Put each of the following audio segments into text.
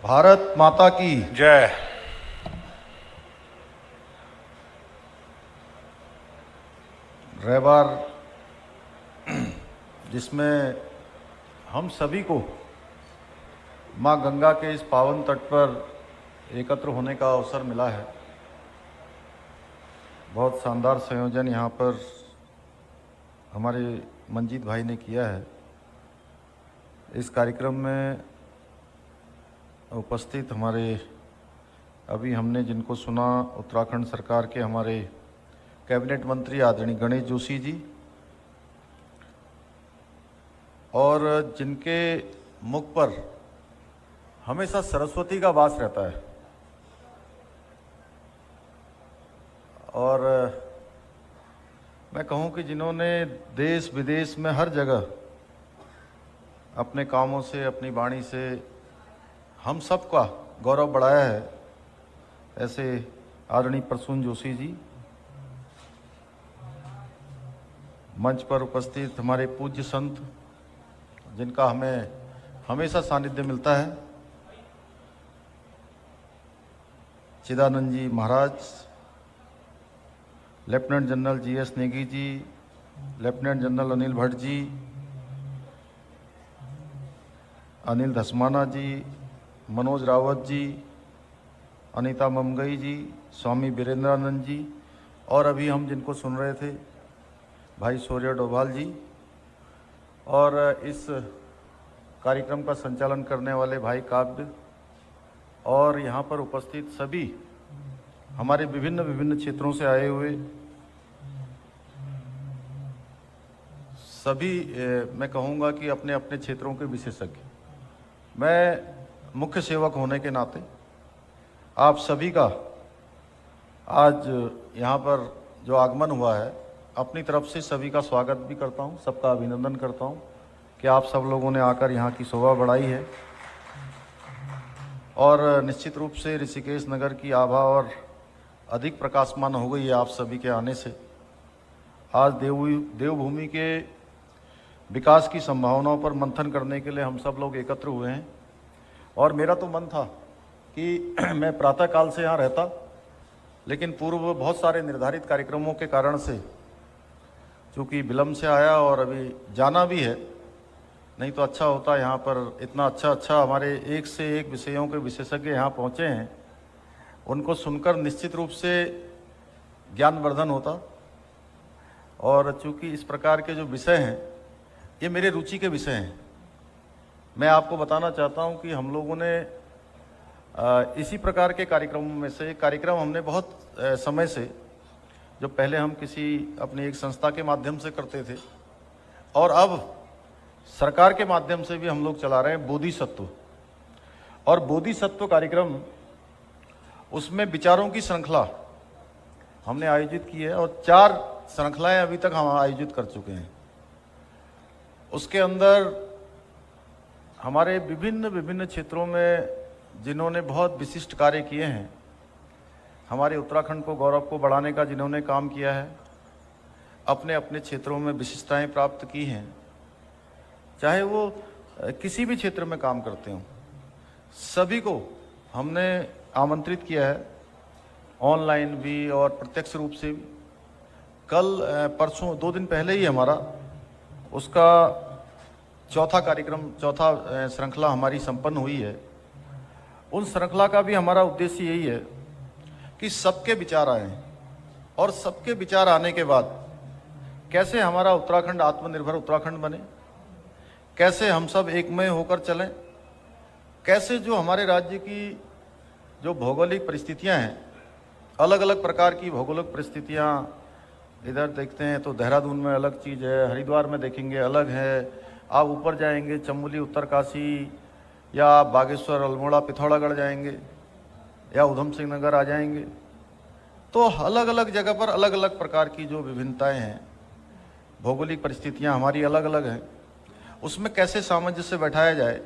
भारत माता की जय। रविवार जिसमें हम सभी को मां गंगा के इस पावन तट पर एकत्र होने का अवसर मिला है। बहुत शानदार संयोजन यहाँ पर हमारे मंजीत भाई ने किया है। इस कार्यक्रम में उपस्थित हमारे अभी हमने जिनको सुना उत्तराखंड सरकार के हमारे कैबिनेट मंत्री आदरणीय गणेश जोशी जी, और जिनके मुख पर हमेशा सरस्वती का वास रहता है। और मैं कहूँ कि जिन्होंने देश विदेश में हर जगह अपने कामों से, अपनी वाणी से हम सबका गौरव बढ़ाया है, ऐसे आदरणीय प्रसून जोशी जी, मंच पर उपस्थित हमारे पूज्य संत जिनका हमें हमेशा सानिध्य मिलता है, चिदानंद जी महाराज, lieutenant general GS Negi ji, lieutenant general Anil Bhatt ji, Anil Dhasmana जी, मनोज रावत जी, अनीता ममगई जी, स्वामी वीरेंद्रानंद जी, और अभी हम जिनको सुन रहे थे भाई सूर्य डोभाल जी, और इस कार्यक्रम का संचालन करने वाले भाई काव्य, और यहाँ पर उपस्थित सभी हमारे विभिन्न विभिन्न क्षेत्रों से आए हुए सभी मैं कहूँगा कि अपने अपने क्षेत्रों के विशेषज्ञ। मैं मुख्य सेवक होने के नाते आप सभी का आज यहाँ पर जो आगमन हुआ है, अपनी तरफ से सभी का स्वागत भी करता हूँ, सबका अभिनंदन करता हूँ कि आप सब लोगों ने आकर यहाँ की शोभा बढ़ाई है। और निश्चित रूप से ऋषिकेश नगर की आभा और अधिक प्रकाशमान हो गई है आप सभी के आने से। आज देवभूमि के विकास की संभावनाओं पर मंथन करने के लिए हम सब लोग एकत्र हुए हैं। और मेरा तो मन था कि मैं प्रातःकाल से यहाँ रहता, लेकिन पूर्व बहुत सारे निर्धारित कार्यक्रमों के कारण से चूँकि विलम्ब से आया और अभी जाना भी है, नहीं तो अच्छा होता। यहाँ पर इतना अच्छा हमारे एक से एक विषयों के विशेषज्ञ यहाँ पहुँचे हैं, उनको सुनकर निश्चित रूप से ज्ञानवर्धन होता। और चूँकि इस प्रकार के जो विषय हैं ये मेरे रुचि के विषय हैं। मैं आपको बताना चाहता हूँ कि हम लोगों ने इसी प्रकार के कार्यक्रमों में से एक कार्यक्रम हमने बहुत समय से, जो पहले हम किसी अपनी एक संस्था के माध्यम से करते थे और अब सरकार के माध्यम से भी हम लोग चला रहे हैं, बोधिसत्व। और बोधिसत्व कार्यक्रम, उसमें विचारों की श्रृंखला हमने आयोजित की है और 4 श्रृंखलाएं अभी तक हम आयोजित कर चुके हैं। उसके अंदर हमारे विभिन्न विभिन्न क्षेत्रों में जिन्होंने बहुत विशिष्ट कार्य किए हैं, हमारे उत्तराखंड को, गौरव को बढ़ाने का जिन्होंने काम किया है, अपने अपने क्षेत्रों में विशिष्टताएं प्राप्त की हैं, चाहे वो किसी भी क्षेत्र में काम करते हों, सभी को हमने आमंत्रित किया है, ऑनलाइन भी और प्रत्यक्ष रूप से भी। कल परसों 2 दिन पहले ही हमारा उसका चौथा श्रृंखला हमारी संपन्न हुई है। उन श्रृंखला का भी हमारा उद्देश्य यही है कि सबके विचार आएँ, और सबके विचार आने के बाद कैसे हमारा उत्तराखंड आत्मनिर्भर उत्तराखंड बने, कैसे हम सब एकमय होकर चलें, कैसे जो हमारे राज्य की जो भौगोलिक परिस्थितियां हैं, अलग अलग प्रकार की भौगोलिक परिस्थितियां, इधर देखते हैं तो देहरादून में अलग चीज़ है, हरिद्वार में देखेंगे अलग है, आप ऊपर जाएंगे चमोली उत्तरकाशी, या आप बागेश्वर, अल्मोड़ा, पिथौरागढ़ जाएंगे, या उधम सिंह नगर आ जाएंगे, तो अलग अलग जगह पर अलग अलग प्रकार की जो विभिन्नताएं हैं, भौगोलिक परिस्थितियां हमारी अलग अलग हैं, उसमें कैसे सामंजस्य बैठाया जाए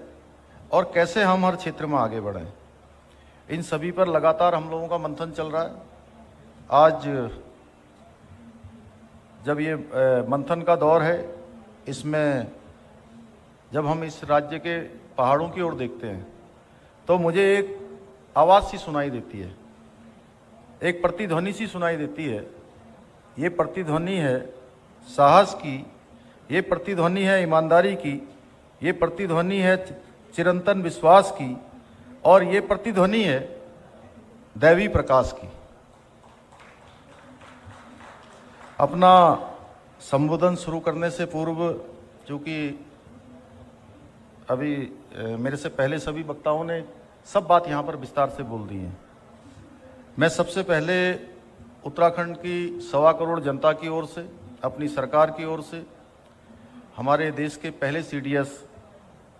और कैसे हम हर क्षेत्र में आगे बढ़ें, इन सभी पर लगातार हम लोगों का मंथन चल रहा है। आज जब ये मंथन का दौर है, इसमें जब हम इस राज्य के पहाड़ों की ओर देखते हैं तो मुझे एक आवाज़ सी सुनाई देती है, एक प्रतिध्वनि सी सुनाई देती है। ये प्रतिध्वनि है साहस की, ये प्रतिध्वनि है ईमानदारी की, ये प्रतिध्वनि है चिरंतन विश्वास की, और ये प्रतिध्वनि है दैवी प्रकाश की। अपना संबोधन शुरू करने से पूर्व, चूँकि अभी मेरे से पहले सभी वक्ताओं ने सब बात यहाँ पर विस्तार से बोल दी है, मैं सबसे पहले उत्तराखंड की 1.25 करोड़ जनता की ओर से, अपनी सरकार की ओर से, हमारे देश के पहले CDS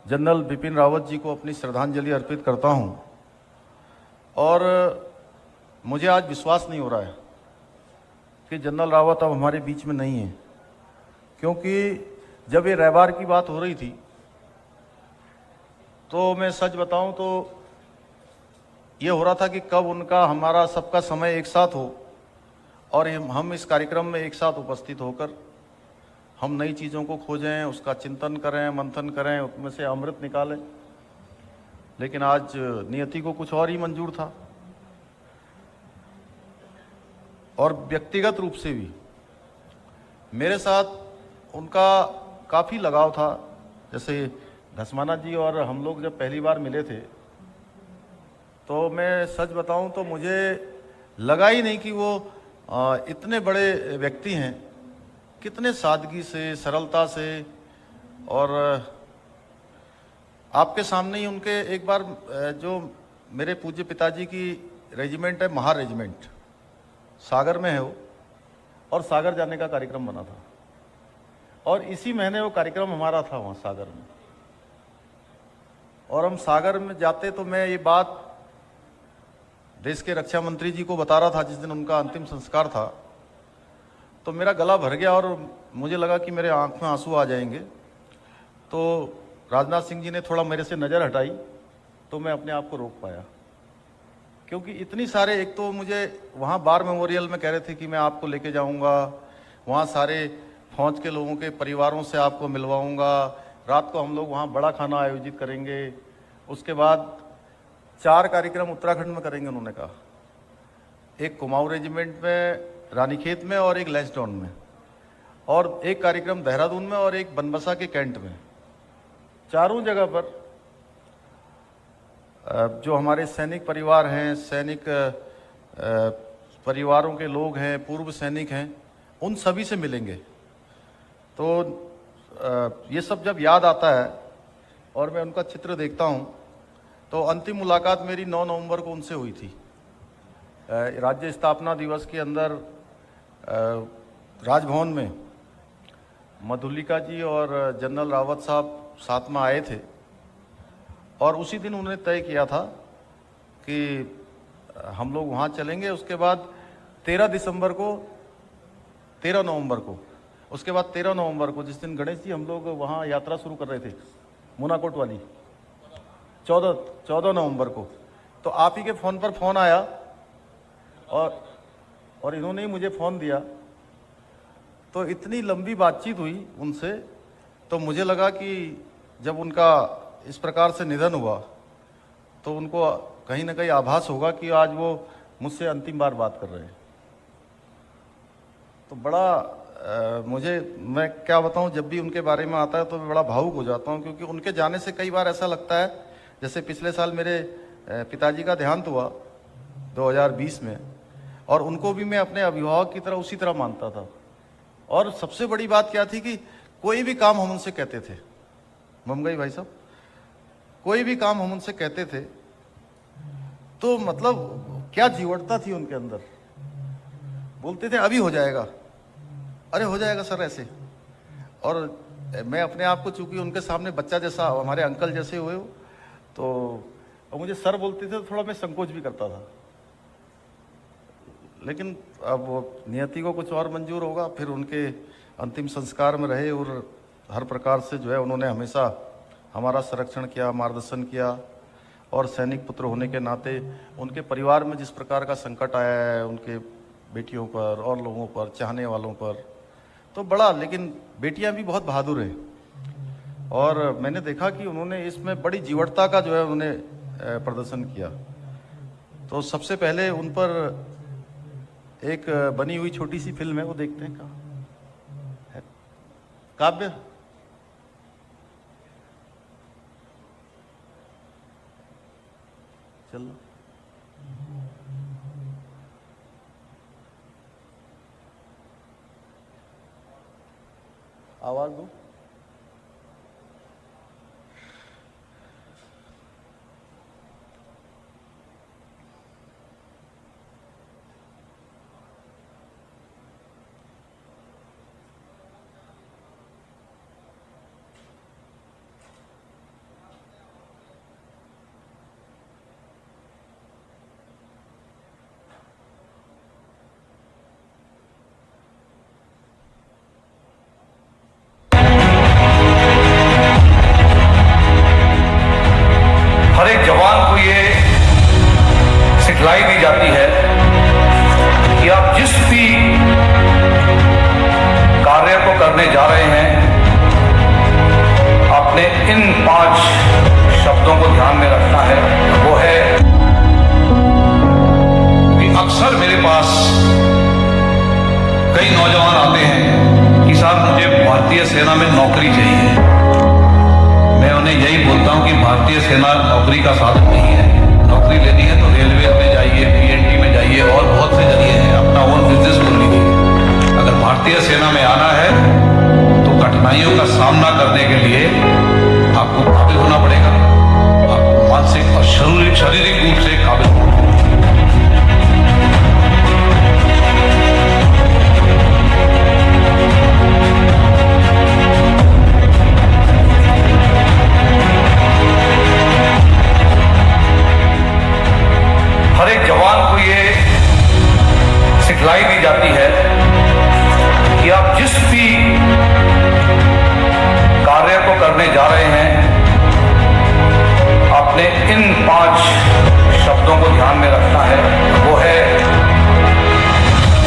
जनरल बिपिन रावत जी को अपनी श्रद्धांजलि अर्पित करता हूँ। और मुझे आज विश्वास नहीं हो रहा है कि जनरल रावत अब हमारे बीच में नहीं है, क्योंकि जब ये रविवार की बात हो रही थी तो मैं सच बताऊं तो ये हो रहा था कि कब उनका हमारा सबका समय एक साथ हो और हम इस कार्यक्रम में एक साथ उपस्थित होकर हम नई चीज़ों को खोजें, उसका चिंतन करें, मंथन करें, उसमें से अमृत निकालें। लेकिन आज नियति को कुछ और ही मंजूर था। और व्यक्तिगत रूप से भी मेरे साथ उनका काफ़ी लगाव था। जैसे धसमाना जी और हम लोग जब पहली बार मिले थे तो मैं सच बताऊं तो मुझे लगा ही नहीं कि वो इतने बड़े व्यक्ति हैं, कितने सादगी से, सरलता से। और आपके सामने ही उनके एक बार जो मेरे पूज्य पिताजी की रेजिमेंट है, महार रेजिमेंट, सागर में है वो, और सागर जाने का कार्यक्रम बना था और इसी महीने वो कार्यक्रम हमारा था वहाँ सागर में। और हम सागर में जाते तो मैं ये बात देश के रक्षा मंत्री जी को बता रहा था जिस दिन उनका अंतिम संस्कार था, तो मेरा गला भर गया और मुझे लगा कि मेरे आंख में आंसू आ जाएंगे। तो राजनाथ सिंह जी ने थोड़ा मेरे से नज़र हटाई तो मैं अपने आप को रोक पाया, क्योंकि इतनी सारे, एक तो मुझे वहाँ वार मेमोरियल में कह रहे थे कि मैं आपको लेके जाऊँगा, वहाँ सारे फौज के लोगों के परिवारों से आपको मिलवाऊँगा, रात को हम लोग वहाँ बड़ा खाना आयोजित करेंगे, उसके बाद 4 कार्यक्रम उत्तराखंड में करेंगे उन्होंने कहा, एक कुमाऊं रेजिमेंट में रानीखेत में और एक लैंसडाउन में, और एक कार्यक्रम देहरादून में और एक बनबसा के कैंट में। चारों जगह पर जो हमारे सैनिक परिवार हैं, सैनिक परिवारों के लोग हैं, पूर्व सैनिक हैं, उन सभी से मिलेंगे। तो ये सब जब याद आता है और मैं उनका चित्र देखता हूँ तो अंतिम मुलाकात मेरी 9 नवंबर को उनसे हुई थी। राज्य स्थापना दिवस के अंदर राजभवन में मधुलिका जी और जनरल रावत साहब साथ में आए थे और उसी दिन उन्होंने तय किया था कि हम लोग वहाँ चलेंगे। उसके बाद 13 नवंबर को, उसके बाद 13 नवंबर को, जिस दिन गणेश जी हम लोग वहाँ यात्रा शुरू कर रहे थे मुनाकोट वाली, 14 नवंबर को, तो आप ही के फ़ोन पर फ़ोन आया और इन्होंने ही मुझे फ़ोन दिया। तो इतनी लंबी बातचीत हुई उनसे, तो मुझे लगा कि जब उनका इस प्रकार से निधन हुआ तो उनको कहीं ना कहीं आभास होगा कि आज वो मुझसे अंतिम बार बात कर रहे हैं। तो बड़ा मैं क्या बताऊं, जब भी उनके बारे में आता है तो मैं बड़ा भावुक हो जाता हूं, क्योंकि उनके जाने से कई बार ऐसा लगता है जैसे पिछले साल मेरे पिताजी का देहांत हुआ 2020 में, और उनको भी मैं अपने अभिभावक की तरह उसी तरह मानता था। और सबसे बड़ी बात क्या थी कि कोई भी काम हम उनसे कहते थे, ममगई भाई साहब, कोई भी काम हम उनसे कहते थे तो मतलब क्या जीवटता थी उनके अंदर। बोलते थे अभी हो जाएगा, अरे हो जाएगा सर ऐसे। और मैं अपने आप को चूंकि उनके सामने बच्चा जैसा, हमारे अंकल जैसे हुए हो, तो मुझे सर बोलते थे तो थोड़ा मैं संकोच भी करता था। लेकिन अब वो नियति को कुछ और मंजूर होगा, फिर उनके अंतिम संस्कार में रहे और हर प्रकार से जो है उन्होंने हमेशा हमारा संरक्षण किया, मार्गदर्शन किया। और सैनिक पुत्र होने के नाते उनके परिवार में जिस प्रकार का संकट आया है, उनके बेटियों पर और लोगों पर, चाहने वालों पर, तो बड़ा, लेकिन बेटियां भी बहुत बहादुर हैं। और मैंने देखा कि उन्होंने इसमें बड़ी जीवटता का जो है उन्होंने प्रदर्शन किया। तो सबसे पहले उन पर एक बनी हुई छोटी सी फिल्म है, वो देखते हैं। कहाँ है काव्य? चलो आवाज दो। हर एक जवान को ये सिखलाई दी जाती है कि आप जिस भी कार्य को करने जा रहे हैं, आपने इन 5 शब्दों को ध्यान में रखना है। वो है कि अक्सर मेरे पास कई नौजवान आते हैं कि साहब मुझे भारतीय सेना में नौकरी चाहिए। मैं उन्हें यही बोलता हूं कि भारतीय सेना नौकरी का साधन नहीं है। नौकरी लेनी है तो रेलवे में जाइए, पीएनटी में जाइए, और बहुत से जरिए हैं, अपना ओन बिजनेस खोल लीजिए। अगर भारतीय सेना में आना है तो कठिनाइयों का सामना करने के लिए आपको काबिल होना पड़ेगा। आपको मानसिक और शारीरिक रूप से काबिल होना पड़ेगा। हर एक जवान को ये सिखलाई दी जाती है कि आप जिस भी कार्य को करने जा रहे हैं, आपने इन 5 शब्दों को ध्यान में रखना है। वो है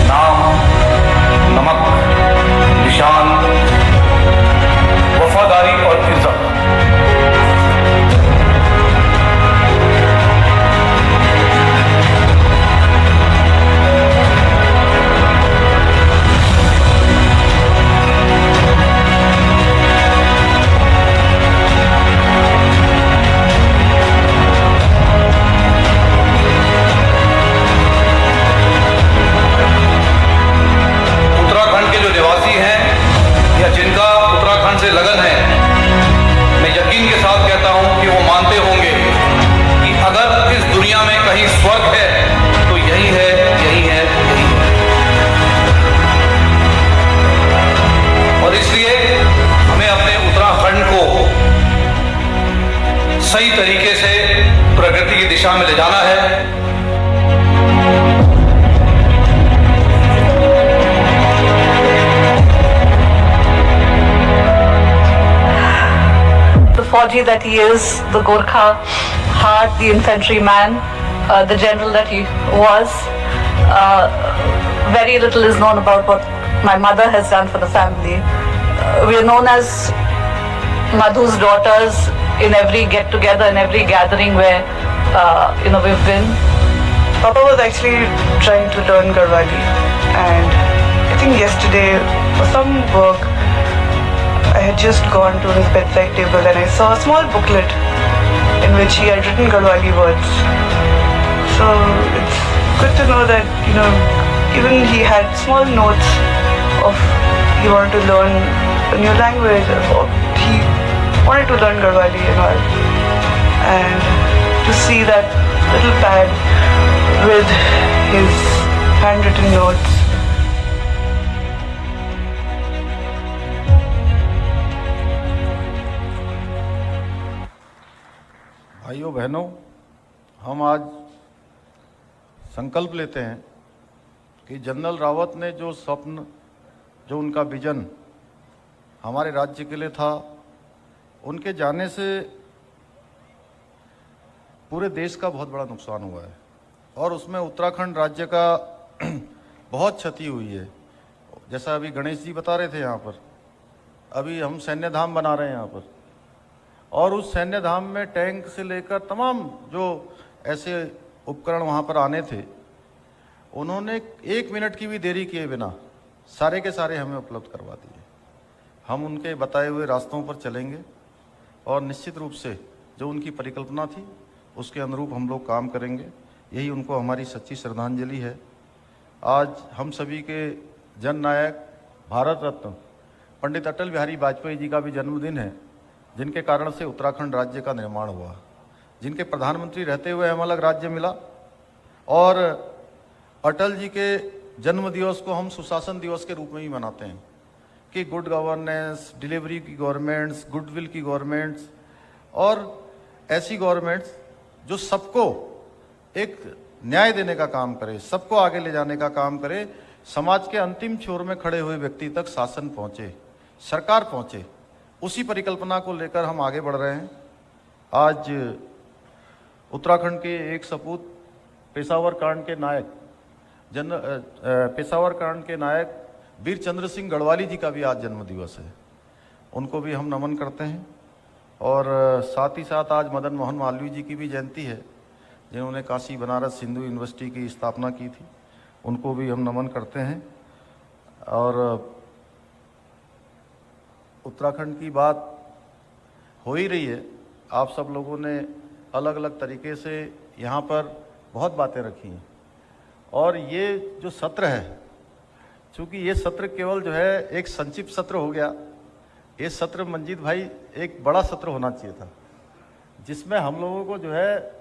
नाम, नमक, निशान, वफादारी और इज्जत। सही तरीके से प्रगति की दिशा में ले जाना है। The Fauji that he is, the Gorkha heart, the infantryman, the general that he was. Very little is known about what my mother has done for the family. We are known as Madhu's daughters in every get together, in every gathering where we've been. Papa was actually trying to learn Garhwali, and I think yesterday for some work I had just gone to his bedside table and I saw a small booklet in which he had written Garhwali words. So it's good to know that even he had small notes of he wanted to learn a new language, or he wanted to learn Garhwali and all. And to see that little pad with his handwritten notes. भाइयों बहनों, हम आज संकल्प लेते हैं कि general Rawat ने जो स्वप्न, जो उनका विजन हमारे राज्य के लिए था, उनके जाने से पूरे देश का बहुत बड़ा नुकसान हुआ है और उसमें उत्तराखंड राज्य का बहुत क्षति हुई है। जैसा अभी गणेश जी बता रहे थे, यहाँ पर अभी हम सैन्य धाम बना रहे हैं यहाँ पर, और उस सैन्य धाम में टैंक से लेकर तमाम जो ऐसे उपकरण वहाँ पर आने थे, उन्होंने 1 मिनट की भी देरी किए बिना सारे के सारे हमें उपलब्ध करवा दिए। हम उनके बताए हुए रास्तों पर चलेंगे और निश्चित रूप से जो उनकी परिकल्पना थी उसके अनुरूप हम लोग काम करेंगे। यही उनको हमारी सच्ची श्रद्धांजलि है। आज हम सभी के जननायक भारत रत्न पंडित अटल बिहारी वाजपेयी जी का भी जन्मदिन है, जिनके कारण से उत्तराखंड राज्य का निर्माण हुआ, जिनके प्रधानमंत्री रहते हुए हम अलग राज्य मिला। और अटल जी के जन्म दिवस को हम सुशासन दिवस के रूप में ही मनाते हैं कि गुड गवर्नेंस, डिलीवरी की गवर्नमेंट्स, गुडविल की गवर्नमेंट्स और ऐसी गवर्नमेंट्स जो सबको एक न्याय देने का काम करे, सबको आगे ले जाने का काम करे, समाज के अंतिम छोर में खड़े हुए व्यक्ति तक शासन पहुंचे, सरकार पहुंचे, उसी परिकल्पना को लेकर हम आगे बढ़ रहे हैं। आज उत्तराखंड के एक सपूत पेशावर कांड के नायक पेशावर कांड के नायक वीर चंद्र सिंह गढ़वाली जी का भी आज जन्म दिवस है। उनको भी हम नमन करते हैं। और साथ ही साथ आज मदन मोहन मालवीय जी की भी जयंती है, जिन्होंने काशी बनारस हिंदू यूनिवर्सिटी की स्थापना की थी। उनको भी हम नमन करते हैं। और उत्तराखंड की बात हो ही रही है, आप सब लोगों ने अलग अलग तरीके से यहाँ पर बहुत बातें रखी हैं। और ये जो सत्र है, चूँकि ये सत्र केवल जो है एक संक्षिप्त सत्र हो गया, ये सत्र मंजीत भाई एक बड़ा सत्र होना चाहिए था, जिसमें हम लोगों को जो है,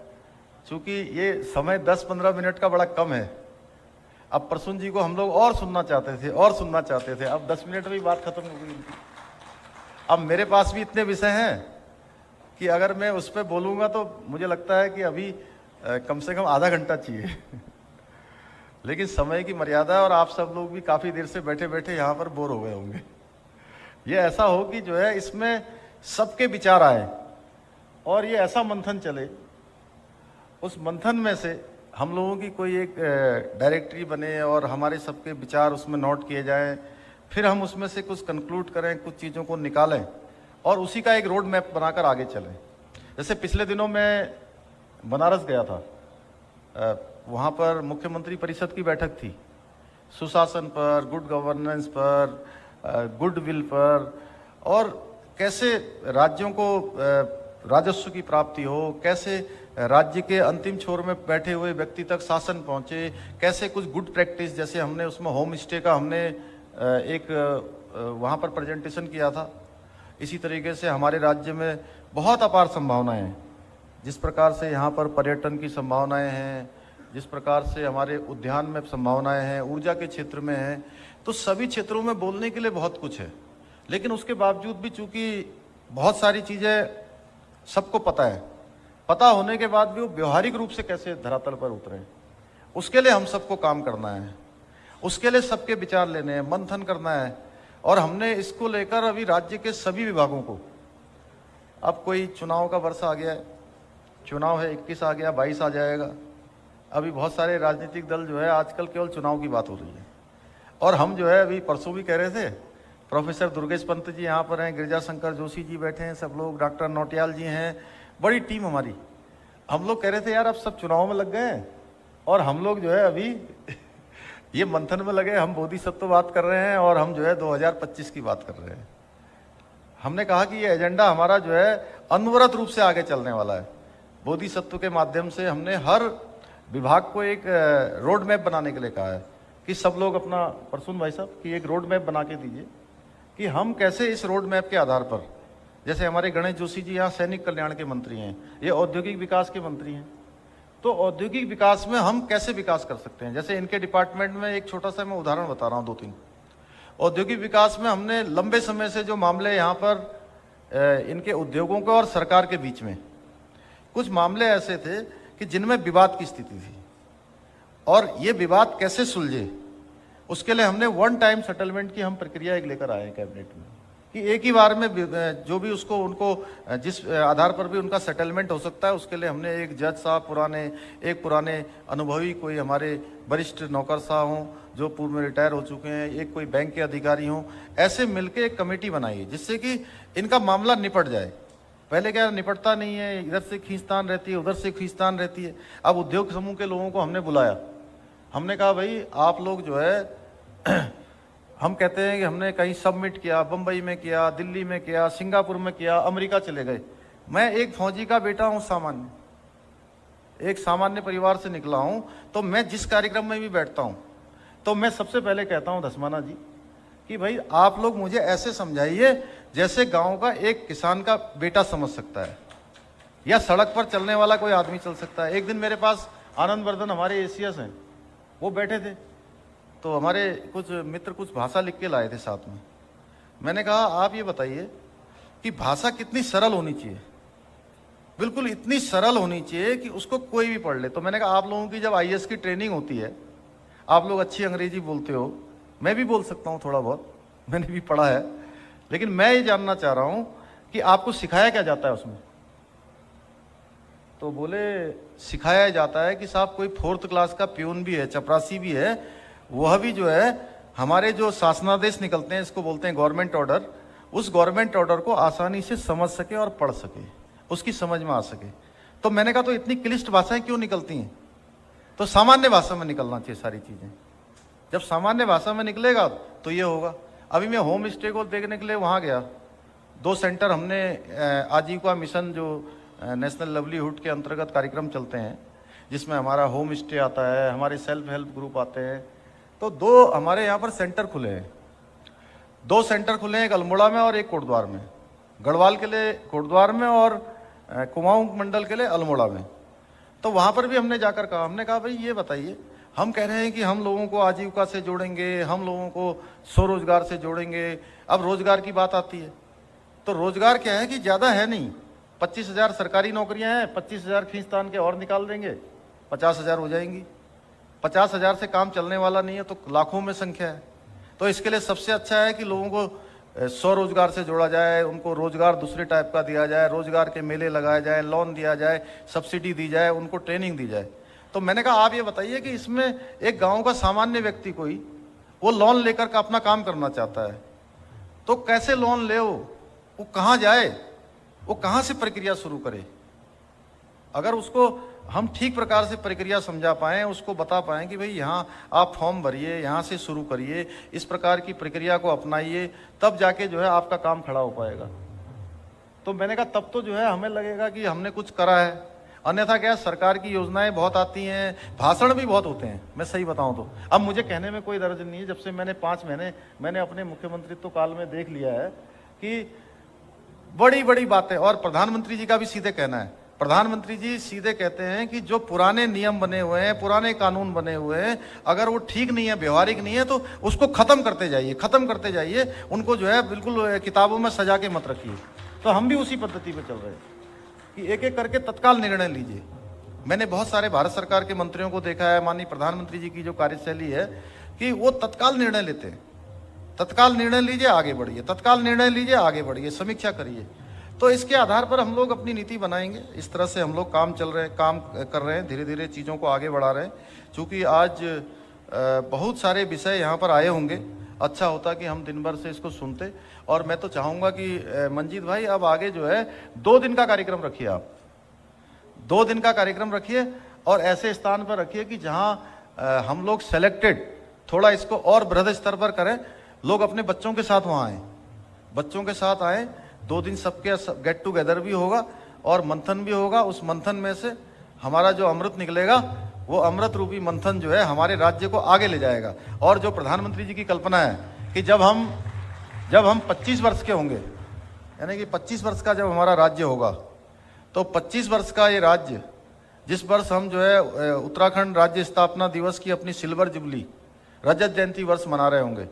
चूँकि ये समय 10-15 मिनट का बड़ा कम है। अब प्रसून जी को हम लोग और सुनना चाहते थे, अब 10 मिनट में ही बात खत्म हो गई। अब मेरे पास भी इतने विषय हैं कि अगर मैं उस पर बोलूँगा तो मुझे लगता है कि अभी कम से कम आधा घंटा चाहिए। लेकिन समय की मर्यादा है और आप सब लोग भी काफ़ी देर से बैठे बैठे यहाँ पर बोर हो गए होंगे। ये ऐसा हो कि जो है इसमें सबके विचार आए और ये ऐसा मंथन चले, उस मंथन में से हम लोगों की कोई एक डायरेक्टरी बने और हमारे सबके विचार उसमें नोट किए जाएं, फिर हम उसमें से कुछ कंक्लूड करें, कुछ चीज़ों को निकालें और उसी का एक रोड मैप बनाकर आगे चलें। जैसे पिछले दिनों मैं बनारस गया था, वहाँ पर मुख्यमंत्री परिषद की बैठक थी, सुशासन पर, गुड गवर्नेंस पर, गुडविल पर, और कैसे राज्यों को राजस्व की प्राप्ति हो, कैसे राज्य के अंतिम छोर में बैठे हुए व्यक्ति तक शासन पहुँचे, कैसे कुछ गुड प्रैक्टिस, जैसे हमने उसमें होम स्टे का हमने एक वहाँ पर प्रेजेंटेशन किया था। इसी तरीके से हमारे राज्य में बहुत अपार संभावनाएं हैं। जिस प्रकार से यहाँ पर पर्यटन की संभावनाएं हैं, जिस प्रकार से हमारे उद्यान में संभावनाएं हैं, ऊर्जा के क्षेत्र में हैं, तो सभी क्षेत्रों में बोलने के लिए बहुत कुछ है। लेकिन उसके बावजूद भी चूँकि बहुत सारी चीज़ें सबको पता है, पता होने के बाद भी वो व्यवहारिक रूप से कैसे धरातल पर उतरे, उसके लिए हम सबको काम करना है, उसके लिए सबके विचार लेने हैं, मंथन करना है। और हमने इसको लेकर अभी राज्य के सभी विभागों को, अब कोई चुनाव का वर्ष आ गया है, चुनाव है 21 आ गया, 22 आ जाएगा। अभी बहुत सारे राजनीतिक दल जो है आजकल केवल चुनाव की बात हो रही है। और हम जो है अभी परसों भी कह रहे थे, प्रोफेसर दुर्गेश पंत जी यहाँ पर हैं, गिरिजा शंकर जोशी जी बैठे हैं, सब लोग, डॉक्टर नौटियाल जी हैं, बड़ी टीम हमारी। हम लोग कह रहे थे यार अब सब चुनाव में लग गए हैं और हम लोग जो है अभी ये मंथन में लगे, हम बोधिसत्व बात कर रहे हैं और हम जो है 2025 की बात कर रहे हैं। हमने कहा कि ये एजेंडा हमारा जो है अनवरत रूप से आगे चलने वाला है। बोधिसत्व के माध्यम से हमने हर विभाग को एक रोड मैप बनाने के लिए कहा है कि सब लोग अपना, परसुन भाई साहब, कि एक रोड मैप बना के दीजिए कि हम कैसे इस रोड मैप के आधार पर, जैसे हमारे गणेश जोशी जी यहाँ सैनिक कल्याण के मंत्री हैं, ये औद्योगिक विकास के मंत्री हैं, तो औद्योगिक विकास में हम कैसे विकास कर सकते हैं। जैसे इनके डिपार्टमेंट में एक छोटा सा मैं उदाहरण बता रहा हूँ, 2-3 औद्योगिक विकास में हमने लंबे समय से जो मामले यहाँ पर इनके उद्योगों के और सरकार के बीच में कुछ मामले ऐसे थे कि जिनमें विवाद की स्थिति थी और ये विवाद कैसे सुलझे, उसके लिए हमने वन टाइम सेटलमेंट की हम प्रक्रिया एक लेकर आए हैं कैबिनेट में कि एक ही बार में जो भी उसको उनको जिस आधार पर भी उनका सेटलमेंट हो सकता है, उसके लिए हमने एक जज साहब पुराने अनुभवी कोई हमारे वरिष्ठ नौकरशाह हों जो पूर्व में रिटायर हो चुके हैं, एक कोई बैंक के अधिकारी हों, ऐसे मिलके एक कमेटी बनाई है जिससे कि इनका मामला निपट जाए। पहले क्या निपटता नहीं है, इधर से खींचतान रहती है, उधर से खींचतान रहती है। अब उद्योग समूह के लोगों को हमने बुलाया, हमने कहा भाई आप लोग जो है हम कहते हैं कि हमने कहीं सबमिट किया, बम्बई में किया, दिल्ली में किया, सिंगापुर में किया, अमेरिका चले गए। मैं एक फौजी का बेटा हूं, एक सामान्य परिवार से निकला हूं, तो मैं जिस कार्यक्रम में भी बैठता हूं तो मैं सबसे पहले कहता हूं धस्माना जी कि भाई आप लोग मुझे ऐसे समझाइए जैसे गांव का एक किसान का बेटा समझ सकता है या सड़क पर चलने वाला कोई आदमी चल सकता है। एक दिन मेरे पास आनंद वर्धन हमारे एसीएस हैं, वो बैठे थे, तो हमारे कुछ मित्र कुछ भाषा लिख के लाए थे साथ में। मैंने कहा आप ये बताइए कि भाषा कितनी सरल होनी चाहिए, बिल्कुल इतनी सरल होनी चाहिए कि उसको कोई भी पढ़ ले। तो मैंने कहा आप लोगों की जब आईएएस की ट्रेनिंग होती है, आप लोग अच्छी अंग्रेजी बोलते हो, मैं भी बोल सकता हूँ थोड़ा बहुत, मैंने भी पढ़ा है, लेकिन मैं ये जानना चाह रहा हूँ कि आपको सिखाया क्या जाता है उसमें। तो बोले सिखाया जाता है कि साहब कोई 4th क्लास का प्यून भी है, चपरासी भी है, वह भी जो है हमारे जो शासनादेश निकलते हैं, इसको बोलते हैं गवर्नमेंट ऑर्डर, उस गवर्नमेंट ऑर्डर को आसानी से समझ सके और पढ़ सके, उसकी समझ में आ सके। तो मैंने कहा तो इतनी क्लिष्ट भाषाएं क्यों निकलती हैं, तो सामान्य भाषा में निकलना चाहिए सारी चीजें। जब सामान्य भाषा में निकलेगा तो ये होगा। अभी मैं होम स्टे को देखने के लिए वहाँ गया, 2 सेंटर हमने आजीविका मिशन जो नेशनल लाइवलीहुड के अंतर्गत कार्यक्रम चलते हैं, जिसमें हमारा होम स्टे आता है, हमारे सेल्फ हेल्प ग्रुप आते हैं, तो 2 हमारे यहाँ पर सेंटर खुले हैं। 2 सेंटर खुले हैं, एक अल्मोड़ा में और एक कोटद्वार में, गढ़वाल के लिए कोटद्वार में और कुमाऊं मंडल के लिए अल्मोड़ा में। तो वहाँ पर भी हमने जाकर कहा, हमने कहा भाई ये बताइए, हम कह रहे हैं कि हम लोगों को आजीविका से जोड़ेंगे, हम लोगों को स्वरोजगार से जोड़ेंगे। अब रोजगार की बात आती है तो रोजगार क्या है कि ज़्यादा है नहीं, 25,000 सरकारी नौकरियां हैं, 25,000 खींचतान के और निकाल देंगे, 50,000 हो जाएंगी। 50,000 से काम चलने वाला नहीं है, तो लाखों में संख्या है। तो इसके लिए सबसे अच्छा है कि लोगों को स्वरोजगार से जोड़ा जाए, उनको रोजगार दूसरे टाइप का दिया जाए, रोजगार के मेले लगाए जाए, लोन दिया जाए, सब्सिडी दी जाए, उनको ट्रेनिंग दी जाए। तो मैंने कहा आप ये बताइए कि इसमें एक गांव का सामान्य व्यक्ति कोई वो लोन लेकर का अपना काम करना चाहता है, तो कैसे लोन ले, वो कहाँ जाए, वो कहाँ से प्रक्रिया शुरू करे। अगर उसको हम ठीक प्रकार से प्रक्रिया समझा पाएँ, उसको बता पाएँ कि भाई यहाँ आप फॉर्म भरिए, यहाँ से शुरू करिए, इस प्रकार की प्रक्रिया को अपनाइए, तब जाके जो है आपका काम खड़ा हो पाएगा। तो मैंने कहा तब तो जो है हमें लगेगा कि हमने कुछ करा है। अन्यथा क्या, सरकार की योजनाएं बहुत आती हैं, भाषण भी बहुत होते हैं। मैं सही बताऊं तो अब मुझे कहने में कोई दर्द नहीं है, जब से मैंने 5 महीने मैंने अपने मुख्यमंत्रित्व काल में देख लिया है कि बड़ी बड़ी बातें, और प्रधानमंत्री जी का भी सीधे कहना है, प्रधानमंत्री जी सीधे कहते हैं कि जो पुराने नियम बने हुए हैं, पुराने कानून बने हुए हैं, अगर वो ठीक नहीं है, व्यवहारिक नहीं है, तो उसको खत्म करते जाइए, खत्म करते जाइए, उनको जो है बिल्कुल किताबों में सजा के मत रखिए। तो हम भी उसी पद्धति पे चल रहे हैं कि एक एक करके तत्काल निर्णय लीजिए। मैंने बहुत सारे भारत सरकार के मंत्रियों को देखा है, माननीय प्रधानमंत्री जी की जो कार्यशैली है कि वो तत्काल निर्णय लेते हैं। तत्काल निर्णय लीजिए, आगे बढ़िए, तत्काल निर्णय लीजिए, आगे बढ़िए, समीक्षा करिए। तो इसके आधार पर हम लोग अपनी नीति बनाएंगे। इस तरह से हम लोग काम कर रहे हैं, धीरे धीरे चीज़ों को आगे बढ़ा रहे हैं। चूँकि आज बहुत सारे विषय यहाँ पर आए होंगे, अच्छा होता कि हम दिन भर से इसको सुनते। और मैं तो चाहूँगा कि मंजीत भाई अब आगे जो है 2 दिन का कार्यक्रम रखिए, आप 2 दिन का कार्यक्रम रखिए, और ऐसे स्थान पर रखिए कि जहाँ हम लोग सेलेक्टेड थोड़ा इसको और बृहद स्तर पर करें, लोग अपने बच्चों के साथ वहाँ आएँ, बच्चों के साथ आएँ। 2 दिन सबके गेट टुगेदर भी होगा और मंथन भी होगा। उस मंथन में से हमारा जो अमृत निकलेगा, वो अमृत रूपी मंथन जो है हमारे राज्य को आगे ले जाएगा। और जो प्रधानमंत्री जी की कल्पना है कि जब हम 25 वर्ष के होंगे, यानी कि 25 वर्ष का जब हमारा राज्य होगा, तो 25 वर्ष का ये राज्य, जिस वर्ष हम जो है उत्तराखंड राज्य स्थापना दिवस की अपनी सिल्वर जुबली, रजत जयंती वर्ष मना रहे होंगे,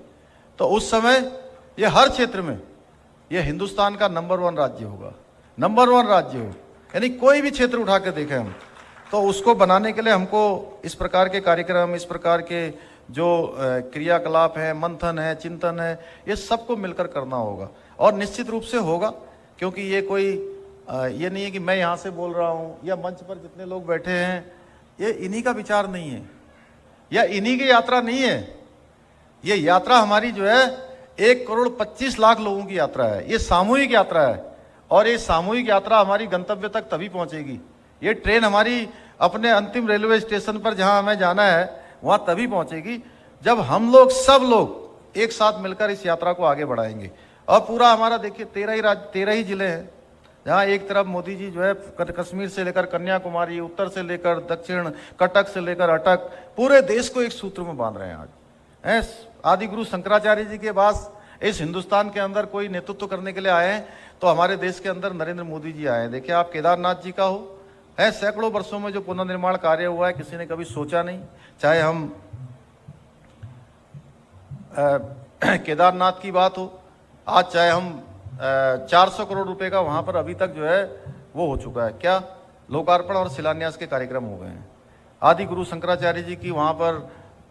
तो उस समय ये हर क्षेत्र में ये हिंदुस्तान का नंबर 1 राज्य होगा, नंबर 1 राज्य हो। यानी कोई भी क्षेत्र उठा के देखें हम, तो उसको बनाने के लिए हमको इस प्रकार के कार्यक्रम, इस प्रकार के जो क्रियाकलाप हैं, मंथन है, चिंतन है, ये सबको मिलकर करना होगा। और निश्चित रूप से होगा, क्योंकि ये कोई ये नहीं है कि मैं यहाँ से बोल रहा हूँ या मंच पर जितने लोग बैठे हैं ये इन्हीं का विचार नहीं है या इन्हीं की यात्रा नहीं है। ये यात्रा हमारी जो है 1,25,00,000 लोगों की यात्रा है, ये सामूहिक यात्रा है। और ये सामूहिक यात्रा हमारी गंतव्य तक तभी पहुंचेगी, ये ट्रेन हमारी अपने अंतिम रेलवे स्टेशन पर जहां हमें जाना है वहां तभी पहुंचेगी जब हम लोग सब लोग एक साथ मिलकर इस यात्रा को आगे बढ़ाएंगे। और पूरा हमारा देखिए 13 ही जिले हैं जहां एक तरफ मोदी जी जो है कश्मीर से लेकर कन्याकुमारी, उत्तर से लेकर दक्षिण, कटक से लेकर अटक, पूरे देश को एक सूत्र में बांध रहे हैं। आज आदि गुरु शंकराचार्य जी के पास इस हिंदुस्तान के अंदर कोई नेतृत्व करने के लिए आए हैं तो हमारे देश के अंदर नरेंद्र मोदी जी आए हैं। देखिए आप केदारनाथ जी का हो, है सैकड़ों वर्षों में जो पुनर्निर्माण कार्य हुआ है किसी ने कभी सोचा नहीं। चाहे हम केदारनाथ की बात हो, आज चाहे हम 400 करोड़ रुपए का वहां पर अभी तक जो है वो हो चुका है, क्या लोकार्पण और शिलान्यास के कार्यक्रम हो गए हैं। आदि गुरु शंकराचार्य जी की वहां पर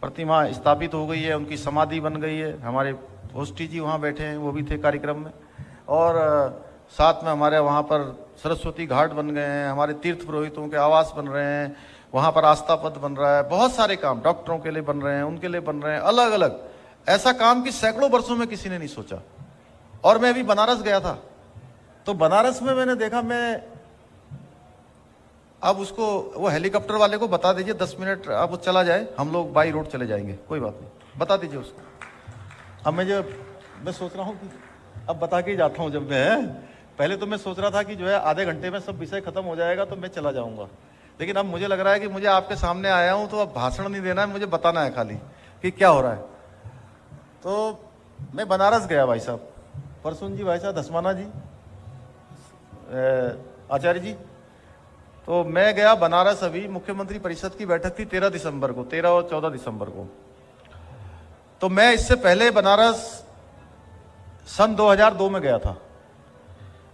प्रतिमा स्थापित हो गई है, उनकी समाधि बन गई है। हमारे होस्टी जी वहां बैठे हैं, वो भी थे कार्यक्रम में। और साथ में हमारे वहां पर सरस्वती घाट बन गए हैं, हमारे तीर्थ पुरोहितों के आवास बन रहे हैं, वहां पर आस्था पथ बन रहा है, बहुत सारे काम डॉक्टरों के लिए बन रहे हैं, उनके लिए बन रहे हैं, अलग अलग ऐसा काम कि सैकड़ों वर्षों में किसी ने नहीं सोचा। और मैं अभी बनारस गया था तो बनारस में मैंने देखा, मैं अब उसको वो हेलीकॉप्टर वाले को बता दीजिए 10 मिनट अब वो चला जाए, हम लोग बाई रोड चले जाएंगे, कोई बात नहीं, बता दीजिए उसको। अब मैं सोच रहा हूँ कि अब बता के ही जाता हूँ। जब मैं पहले तो मैं सोच रहा था कि जो है आधे घंटे में सब विषय खत्म हो जाएगा तो मैं चला जाऊंगा, लेकिन अब मुझे लग रहा है कि मुझे आपके सामने आया हूं तो अब भाषण नहीं देना है, मुझे बताना है खाली कि क्या हो रहा है। तो मैं बनारस गया भाई साहब, परसुन जी, भाई साहब धसमाना जी, आचार्य जी, तो मैं गया बनारस। अभी मुख्यमंत्री परिषद की बैठक थी 13 दिसंबर को, 13 और 14 दिसंबर को। तो मैं इससे पहले बनारस सन 2002 में गया था।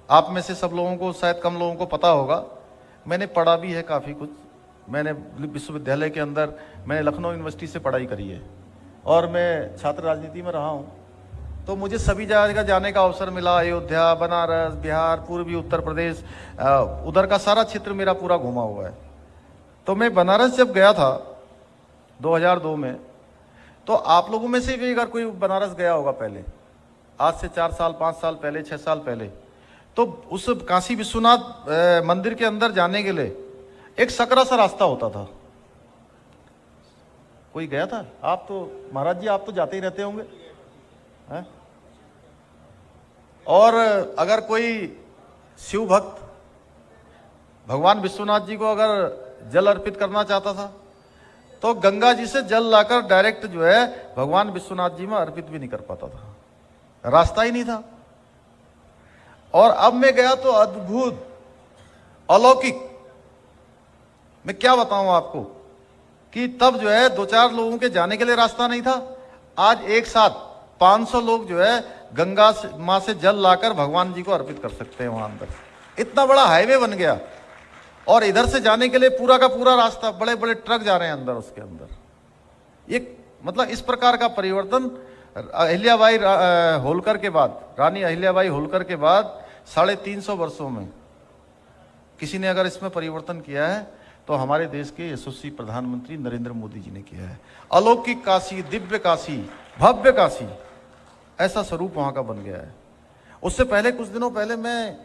आप में से सब लोगों को, शायद कम लोगों को पता होगा, मैंने पढ़ा भी है काफ़ी कुछ। मैंने विश्वविद्यालय के अंदर मैंने लखनऊ यूनिवर्सिटी से पढ़ाई करी है और मैं छात्र राजनीति में रहा हूँ। तो मुझे सभी जगह जाने का अवसर मिला, अयोध्या, बनारस, बिहार, पूर्वी उत्तर प्रदेश, उधर का सारा क्षेत्र मेरा पूरा घुमा हुआ है। तो मैं बनारस जब गया था 2002 में, तो आप लोगों में से भी अगर कोई बनारस गया होगा पहले, आज से 4 साल, 5 साल पहले, 6 साल पहले, तो उस काशी विश्वनाथ मंदिर के अंदर जाने के लिए एक सकरा सा रास्ता होता था। कोई गया था? आप तो महाराज जी आप तो जाते ही रहते होंगे, हैं? और अगर कोई शिव भक्त भगवान विश्वनाथ जी को अगर जल अर्पित करना चाहता था तो गंगा जी से जल लाकर डायरेक्ट जो है भगवान विश्वनाथ जी में अर्पित भी नहीं कर पाता था, रास्ता ही नहीं था। और अब मैं गया तो अद्भुत, अलौकिक, मैं क्या बताऊं आपको कि तब जो है 2-4 लोगों के जाने के लिए रास्ता नहीं था। आज एक साथ 500 लोग जो है गंगा मां से जल लाकर भगवान जी को अर्पित कर सकते हैं वहां अंदर। इतना बड़ा हाईवे बन गया और इधर से जाने के लिए पूरा का पूरा रास्ता, बड़े बड़े ट्रक जा रहे हैं अंदर, उसके अंदर। एक मतलब इस प्रकार का परिवर्तन अहिल्याबाई होलकर के बाद, रानी अहिल्याबाई होलकर के बाद 350 वर्षों में किसी ने अगर इसमें परिवर्तन किया है तो हमारे देश के यशस्वी प्रधानमंत्री नरेंद्र मोदी जी ने किया है। अलौकिक काशी, दिव्य काशी, भव्य काशी, ऐसा स्वरूप वहां का बन गया है। उससे पहले कुछ दिनों पहले मैं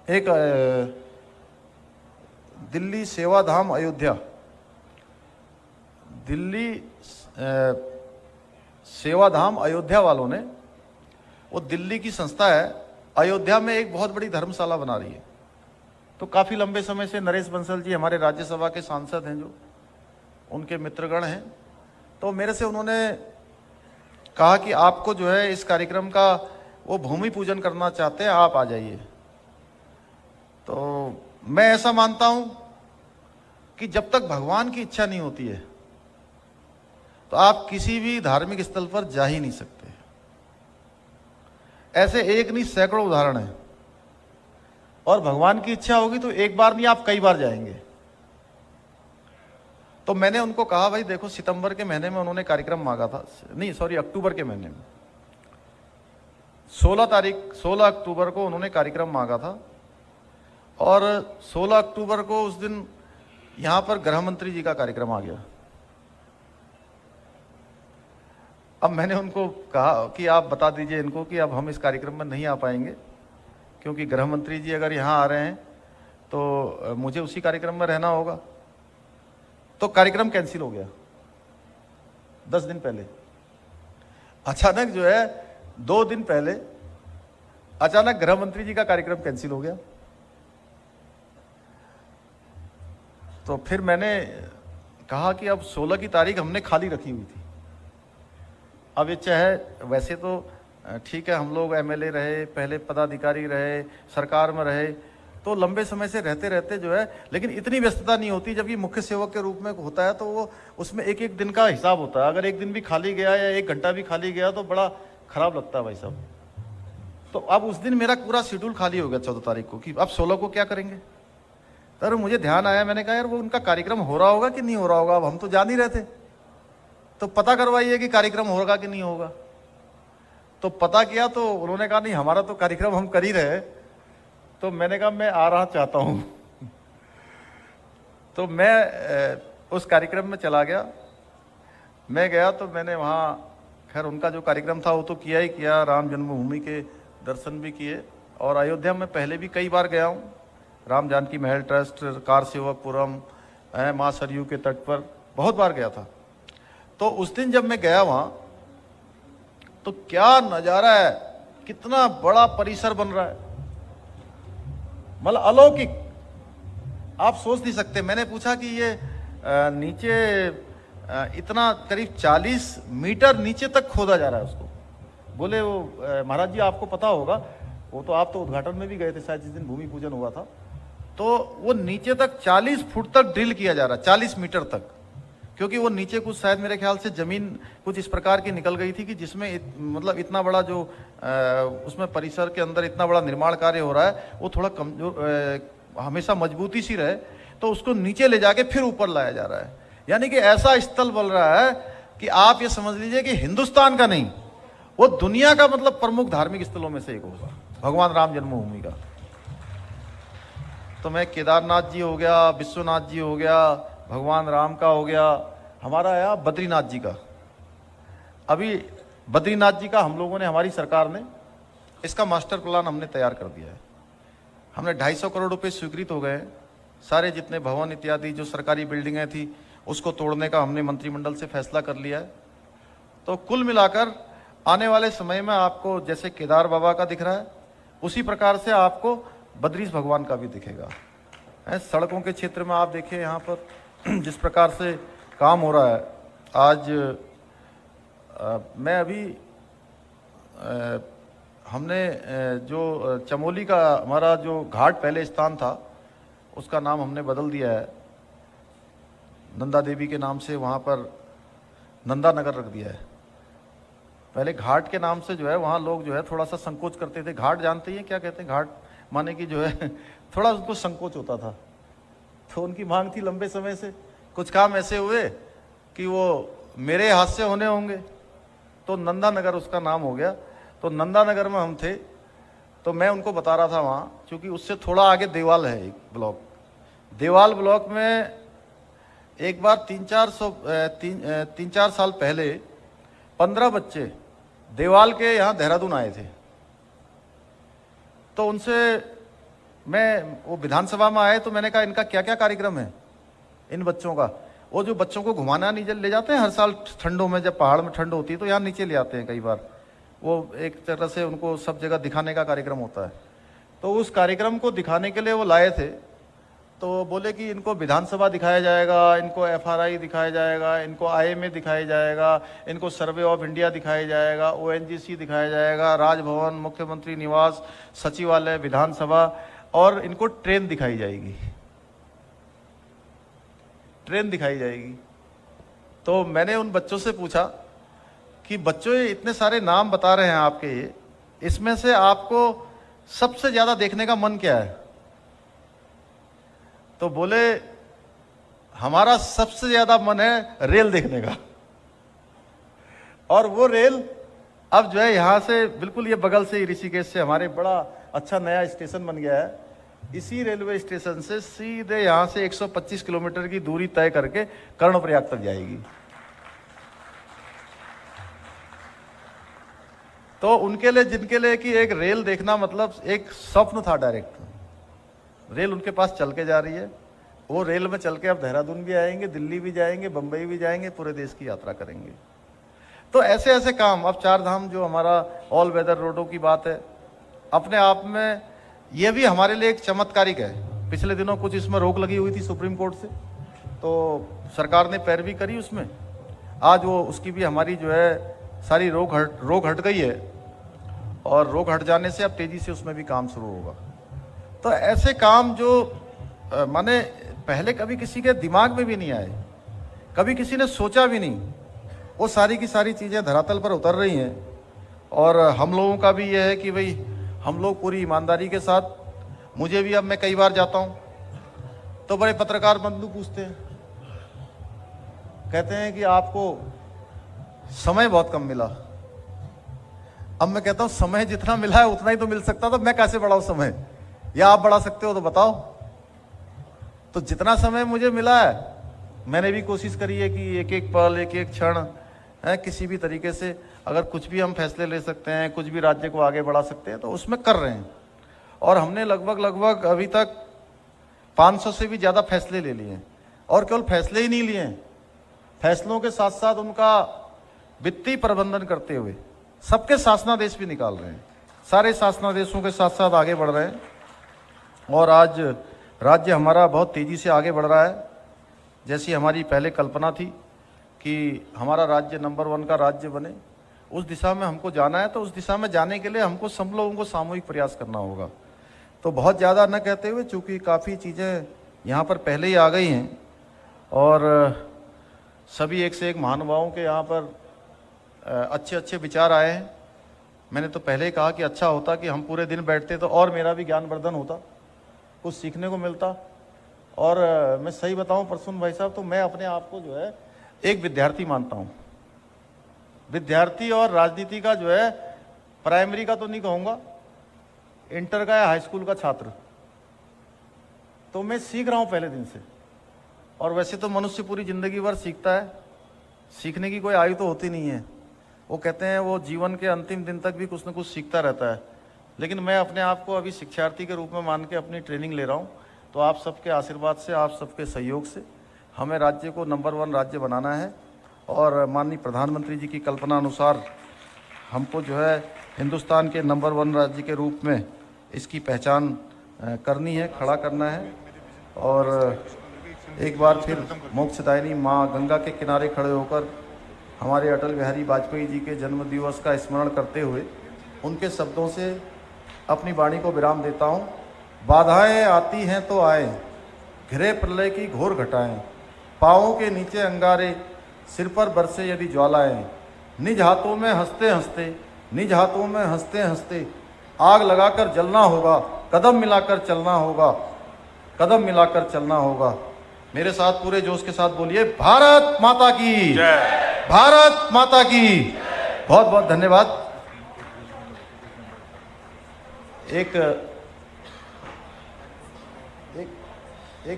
एक दिल्ली सेवाधाम अयोध्या, दिल्ली सेवाधाम अयोध्या वालों ने, वो दिल्ली की संस्था है, अयोध्या में एक बहुत बड़ी धर्मशाला बना रही है। तो काफी लंबे समय से नरेश बंसल जी हमारे राज्यसभा के सांसद हैं, जो उनके मित्रगण हैं, तो मेरे से उन्होंने कहा कि आपको जो है इस कार्यक्रम का वो भूमि पूजन करना चाहते हैं, आप आ जाइए। तो मैं ऐसा मानता हूं कि जब तक भगवान की इच्छा नहीं होती है तो आप किसी भी धार्मिक स्थल पर जा ही नहीं सकते। ऐसे एक नहीं सैकड़ों उदाहरण हैं। और भगवान की इच्छा होगी तो एक बार नहीं, आप कई बार जाएंगे। तो मैंने उनको कहा भाई देखो, सितंबर के महीने में उन्होंने कार्यक्रम मांगा था, नहीं सॉरी अक्टूबर के महीने में, 16 अक्टूबर को उन्होंने कार्यक्रम मांगा था। और 16 अक्टूबर को उस दिन यहां पर गृह मंत्री जी का कार्यक्रम आ गया। अब मैंने उनको कहा कि आप बता दीजिए इनको कि अब हम इस कार्यक्रम में नहीं आ पाएंगे, क्योंकि गृह मंत्री जी अगर यहाँ आ रहे हैं तो मुझे उसी कार्यक्रम में रहना होगा। तो कार्यक्रम कैंसिल हो गया 10 दिन पहले। अचानक जो है 2 दिन पहले अचानक गृह मंत्री जी का कार्यक्रम कैंसिल हो गया। तो फिर मैंने कहा कि अब 16 की तारीख हमने खाली रखी हुई थी। अब ये चाहे वैसे तो ठीक है, हम लोग एमएलए रहे, पहले पदाधिकारी रहे, सरकार में रहे, तो लंबे समय से रहते रहते जो है, लेकिन इतनी व्यस्तता नहीं होती। जबकि मुख्य सेवक के रूप में होता है तो वो उसमें एक एक दिन का हिसाब होता है। अगर एक दिन भी खाली गया या 1 घंटा भी खाली गया तो बड़ा खराब लगता है भाई साहब। तो अब उस दिन मेरा पूरा शेड्यूल खाली हो गया 14 तारीख को कि अब 16 को क्या करेंगे। तर मुझे ध्यान आया, मैंने कहा यार वो उनका कार्यक्रम हो रहा होगा कि नहीं हो रहा होगा, अब हम तो जान ही रहे थे, तो पता करवाइए कि कार्यक्रम होगा कि नहीं होगा। तो पता किया तो उन्होंने कहा नहीं, हमारा तो कार्यक्रम हम कर ही रहे। तो मैंने कहा मैं आ रहा चाहता हूँ। तो मैं उस कार्यक्रम में चला गया। मैं गया तो मैंने वहाँ, खैर उनका जो कार्यक्रम था वो तो किया ही किया, राम जन्मभूमि के दर्शन भी किए। और अयोध्या में पहले भी कई बार गया हूँ, राम जानकी महल ट्रस्ट, कार सेवकपुरम, माँ सरयू के तट पर बहुत बार गया था। तो उस दिन जब मैं गया वहाँ तो क्या नज़ारा है, कितना बड़ा परिसर बन रहा है, मतलब अलौकिक, आप सोच नहीं सकते। मैंने पूछा कि ये नीचे इतना करीब 40 मीटर नीचे तक खोदा जा रहा है उसको। बोले वो महाराज जी आपको पता होगा, वो तो आप तो उद्घाटन में भी गए थे शायद जिस दिन भूमि पूजन हुआ था। तो वो नीचे तक 40 फुट तक ड्रिल किया जा रहा है, 40 मीटर तक, क्योंकि वो नीचे कुछ शायद मेरे ख्याल से जमीन कुछ इस प्रकार की निकल गई थी कि जिसमें मतलब इतना बड़ा जो उसमें परिसर के अंदर इतना बड़ा निर्माण कार्य हो रहा है वो थोड़ा कमजोर, हमेशा मजबूती सी रहे, तो उसको नीचे ले जाके फिर ऊपर लाया जा रहा है। यानी कि ऐसा स्थल बन रहा है कि आप ये समझ लीजिए कि हिंदुस्तान का नहीं, वो दुनिया का मतलब प्रमुख धार्मिक स्थलों में से एक होगा, भगवान राम जन्मभूमि का। तो मैं केदारनाथ जी हो गया, विश्वनाथ जी हो गया, भगवान राम का हो गया, हमारा आया बद्रीनाथ जी का। अभी बद्रीनाथ जी का हम लोगों ने, हमारी सरकार ने इसका मास्टर प्लान हमने तैयार कर दिया है। हमने 250 करोड़ रुपए स्वीकृत हो गए। सारे जितने भवन इत्यादि जो सरकारी बिल्डिंगें थी उसको तोड़ने का हमने मंत्रिमंडल से फैसला कर लिया है। तो कुल मिलाकर आने वाले समय में आपको जैसे केदार बाबा का दिख रहा है उसी प्रकार से आपको बद्रीश भगवान का भी दिखेगा। सड़कों के क्षेत्र में आप देखिए यहाँ पर जिस प्रकार से काम हो रहा है। आज मैं अभी हमने जो चमोली का हमारा जो घाट पहले स्थान था उसका नाम हमने बदल दिया है, नंदा देवी के नाम से वहाँ पर नंदा नगर रख दिया है। पहले घाट के नाम से जो है वहाँ लोग जो है थोड़ा सा संकोच करते थे। घाट जानते हैं क्या कहते हैं, घाट माने कि जो है थोड़ा उनको संकोच होता था। तो उनकी मांग थी लंबे समय से, कुछ काम ऐसे हुए कि वो मेरे हाथ से होने होंगे, तो नंदा नगर उसका नाम हो गया। तो नंदा नगर में हम थे, तो मैं उनको बता रहा था वहाँ, क्योंकि उससे थोड़ा आगे देवाल है एक ब्लॉक, देवाल ब्लॉक में एक बार 3-4 साल पहले 15 बच्चे देवाल के यहाँ देहरादून आए थे। तो उनसे मैं, वो विधानसभा में आए तो मैंने कहा इनका क्या क्या कार्यक्रम है इन बच्चों का। वो जो बच्चों को घुमाना नीचे ले जाते हैं हर साल ठंडों में, जब पहाड़ में ठंड होती है तो यहाँ नीचे ले आते हैं कई बार, वो एक तरह से उनको सब जगह दिखाने का कार्यक्रम होता है। तो उस कार्यक्रम को दिखाने के लिए वो लाए थे। तो बोले कि इनको विधानसभा दिखाया जाएगा, इनको FRI दिखाया जाएगा, इनको IMA दिखाया जाएगा, इनको सर्वे ऑफ इंडिया दिखाया जाएगा, ONGC दिखाया जाएगा, राजभवन, मुख्यमंत्री निवास, सचिवालय, विधानसभा, और इनको ट्रेन दिखाई जाएगी, ट्रेन दिखाई जाएगी। तो मैंने उन बच्चों से पूछा कि बच्चों ये इतने सारे नाम बता रहे हैं आपके, ये इसमें से आपको सबसे ज्यादा देखने का मन क्या है? तो बोले हमारा सबसे ज्यादा मन है रेल देखने का। और वो रेल अब जो है यहाँ से बिल्कुल ये बगल से ऋषिकेश से हमारे बड़ा अच्छा नया स्टेशन बन गया है। इसी रेलवे स्टेशन से सीधे यहाँ से 125 किलोमीटर की दूरी तय करके कर्णप्रयाग तक जाएगी। तो उनके लिए, जिनके लिए कि एक रेल देखना मतलब एक स्वप्न था, डायरेक्ट रेल उनके पास चल के जा रही है। वो रेल में चल के अब देहरादून भी आएंगे, दिल्ली भी जाएंगे, बम्बई भी जाएंगे, पूरे देश की यात्रा करेंगे। तो ऐसे ऐसे काम, अब 4 धाम जो हमारा ऑल वेदर रोडों की बात है, अपने आप में ये भी हमारे लिए एक चमत्कारिक है। पिछले दिनों कुछ इसमें रोक लगी हुई थी सुप्रीम कोर्ट से, तो सरकार ने पैरवी करी उसमें। आज वो उसकी भी हमारी जो है सारी रोक हट गई है, और रोक हट जाने से अब तेजी से उसमें भी काम शुरू होगा। तो ऐसे काम जो माने पहले कभी किसी के दिमाग में भी नहीं आए, कभी किसी ने सोचा भी नहीं, वो सारी की सारी चीज़ें धरातल पर उतर रही हैं। और हम लोगों का भी ये है कि भाई हम लोग पूरी ईमानदारी के साथ, मुझे भी अब मैं कई बार जाता हूँ तो बड़े पत्रकार बंधु पूछते हैं, कहते हैं कि आपको समय बहुत कम मिला। अब मैं कहता हूँ समय जितना मिला है उतना ही तो मिल सकता था, मैं कैसे बढ़ाऊँ समय, या आप बढ़ा सकते हो तो बताओ। तो जितना समय मुझे मिला है मैंने भी कोशिश करी है कि एक एक पल, एक एक क्षण है, किसी भी तरीके से अगर कुछ भी हम फैसले ले सकते हैं, कुछ भी राज्य को आगे बढ़ा सकते हैं तो उसमें कर रहे हैं। और हमने लगभग अभी तक 500 से भी ज़्यादा फैसले ले लिए हैं। और केवल फैसले ही नहीं लिए हैं, फैसलों के साथ साथ उनका वित्तीय प्रबंधन करते हुए सबके शासनादेश भी निकाल रहे हैं। सारे शासनादेशों के साथ साथ आगे बढ़ रहे हैं, और आज राज्य हमारा बहुत तेज़ी से आगे बढ़ रहा है। जैसी हमारी पहले कल्पना थी कि हमारा राज्य नंबर 1 का राज्य बने, उस दिशा में हमको जाना है। तो उस दिशा में जाने के लिए हमको सब लोगों को सामूहिक प्रयास करना होगा। तो बहुत ज़्यादा न कहते हुए, चूँकि काफ़ी चीज़ें यहाँ पर पहले ही आ गई हैं, और सभी एक से एक महानुभावों के यहाँ पर अच्छे अच्छे विचार आए हैं। मैंने तो पहले ही कहा कि अच्छा होता कि हम पूरे दिन बैठते तो और मेरा भी ज्ञानवर्धन होता, कुछ सीखने को मिलता। और मैं सही बताऊं प्रसून भाई साहब, तो मैं अपने आप को जो है एक विद्यार्थी मानता हूं। विद्यार्थी और राजनीति का जो है, प्राइमरी का तो नहीं कहूँगा, इंटर का या हाई स्कूल का छात्र। तो मैं सीख रहा हूं पहले दिन से। और वैसे तो मनुष्य पूरी ज़िंदगी भर सीखता है, सीखने की कोई आयु तो होती नहीं है। वो कहते हैं वो जीवन के अंतिम दिन तक भी कुछ न कुछ सीखता रहता है। लेकिन मैं अपने आप को अभी शिक्षार्थी के रूप में मान के अपनी ट्रेनिंग ले रहा हूँ। तो आप सबके आशीर्वाद से, आप सबके सहयोग से हमें राज्य को नंबर 1 राज्य बनाना है। और माननीय प्रधानमंत्री जी की कल्पना अनुसार हमको जो है हिंदुस्तान के नंबर 1 राज्य के रूप में इसकी पहचान करनी है, खड़ा करना है। और एक बार फिर मोक्षदायिनी माँ गंगा के किनारे खड़े होकर हमारे अटल बिहारी वाजपेयी जी के जन्म दिवस का स्मरण करते हुए उनके शब्दों से अपनी वाणी को विराम देता हूँ। बाधाएं आती हैं तो आए, घिरे प्रलय की घोर घटाएं, पाँवों के नीचे अंगारे, सिर पर बरसे यदि ज्वालाएं, निज हाथों में हंसते हंसते, निज हाथों में हंसते हंसते आग लगाकर जलना होगा, कदम मिलाकर चलना होगा, कदम मिलाकर चलना होगा। मेरे साथ पूरे जोश के साथ बोलिए, भारत माता की जय, भारत माता की। बहुत बहुत धन्यवाद। एक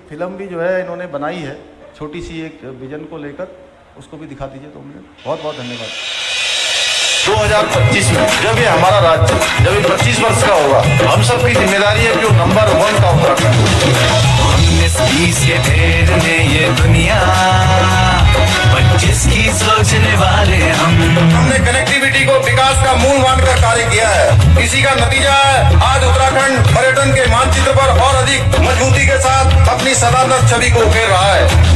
फिल्म भी जो है इन्होंने बनाई है, छोटी सी एक विजन को लेकर, उसको भी दिखा दीजिए 2 मिनट। बहुत बहुत धन्यवाद। 2025 में जब ये हमारा राज्य, जब ये 25 वर्ष का होगा, हम सबकी जिम्मेदारी है कि नंबर 1 का उत्तराखंड। 19-20 के भेद में ये दुनिया, 25 की सोचने वाले हमने कनेक्टिविटी को विकास का मूल मानकर कार्य किया है। इसी का नतीजा है आज उत्तराखंड पर्यटन के मानचित्र पर और अधिक मजबूती के साथ अपनी सदानत छवि को उकेर रहा है।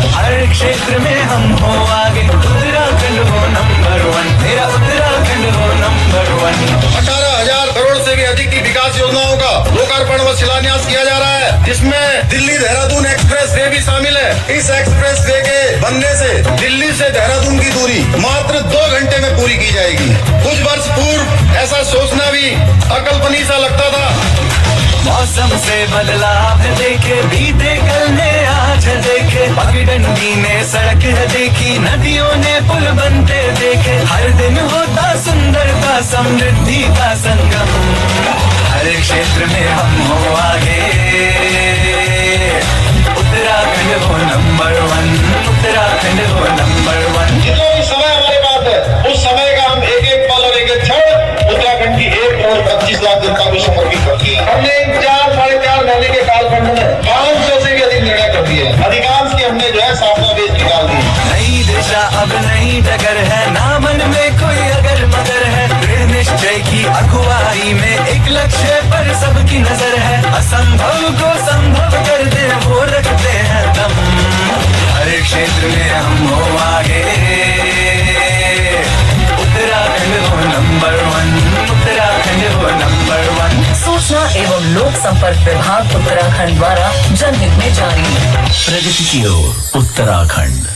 हर क्षेत्र में हम हो आगे, उत्तराखंड हो नंबर 1, मेरा उत्तराखंड हो नंबर 1। 18,000 करोड़ से भी अधिक की विकास योजनाओं का लोकार्पण व शिलान्यास किया जा रहा है, जिसमें दिल्ली देहरादून एक्सप्रेस वे भी शामिल है। इस एक्सप्रेस वे के बनने से दिल्ली से देहरादून की दूरी मात्र 2 घंटे में पूरी की जाएगी। कुछ वर्ष पूर्व ऐसा सोचना भी अकल्पनीय सा लगता था। मौसम से बदलाव देखे, बीते कल ने आज देखे, पगडंडी ने सड़क देखी, नदियों ने पुल बनते देखे। हर दिन होता सुंदरता समृद्धि का संगम, हर क्षेत्र में हम हो आगे, उत्तराखंड हो नंबर 1, उत्तराखंड हो नंबर 1। जितना भी समय हमारे पास है, उस समय का हम एक एक पल और एक एक क्षण निश्चय की अगुवाई में एक लक्ष्य पर सबकी नजर है, असंभव को संभव कर दे वो रखते हैं दम, हर क्षेत्र में हम हो आगे, उत्तराखंड हो नंबर 1, उत्तराखंड हो नंबर 1। सूचना एवं लोक संपर्क विभाग उत्तराखंड द्वारा जनहित में जारी। प्रगति की ओर उत्तराखंड।